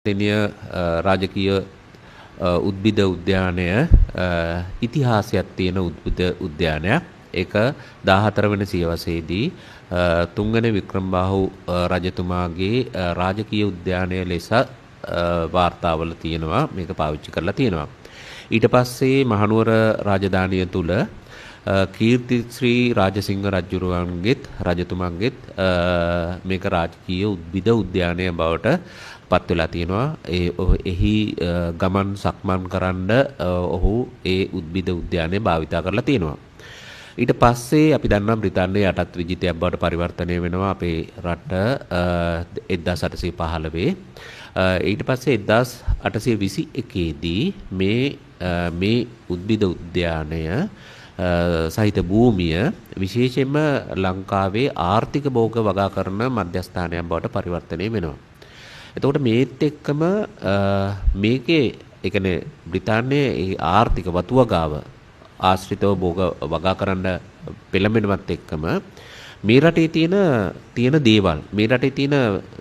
දෙනිය රාජකීය උද්භිද උද්‍යානය ඉතිහාසයක් තියෙන උද්භිද උද්‍යානයක්. ඒක 14 වෙනි සියවසේදී තුන්වෙනි වික්‍රමබාහු රජතුමාගේ රාජකීය උද්‍යානය ලෙස වාර්තාවල තියෙනවා. මේක පාවිච්චි කරලා තියෙනවා. ඊට පස්සේ මහනුවර රාජධානිය තුල කීර්තිශ්‍රී රාජසිංහ රජුරුවන්ගෙත් රජතුමන්ගෙත් මේක රාජකීය උද්භිද උද්‍යානය බවට පත් වෙලා තියෙනවා. එහි ගමන් සක්මන් කරන්න ඔහු ඒ උද්භිද උද්‍යානය භාවිතා කරලා තියෙනවා. ඊට පස්සේ අපි දන්නවා බ්‍රිතාන්‍යයේ යටත් විජිතයක් බවට පරිවර්තනය වෙනවා අපේ රට 1815. ඊට පස්සේ 1821 දී මේ උද්භිද උද්‍යානය සහිත භූමිය විශේෂයෙන්ම ලංකාවේ ආර්ථික භෝග වගා කරන මධ්‍යස්ථානයක් බවට පරිවර්තනය වෙනවා. එතකොට මේත් එක්කම මේකේ ඒ කියන්නේ බ්‍රිතාන්‍යයේ ආර්ථික වතුවගාව ආශ්‍රිතව භෝග වගා කරන්න පෙළඹෙනවත් එක්කම මේ රටේ තියෙන දේවල් මේ රටේ තියෙන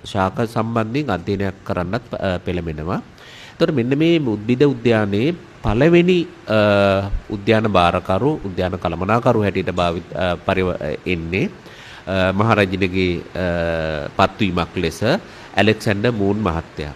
ශාක සම්බන්ධයෙන් අධ්‍යයනයක් කරන්නත් පෙළඹෙනවා. එතකොට මෙන්න මේ උද්භිද උද්‍යානයේ පළවෙනි උද්‍යාන බාරකරු උද්‍යාන කළමනාකරු හැටියට එන්නේ මහරජිනගේ පත්වීමක් ලෙස ඇලෙක්සැන්ඩර් මූන් මහත්තයා.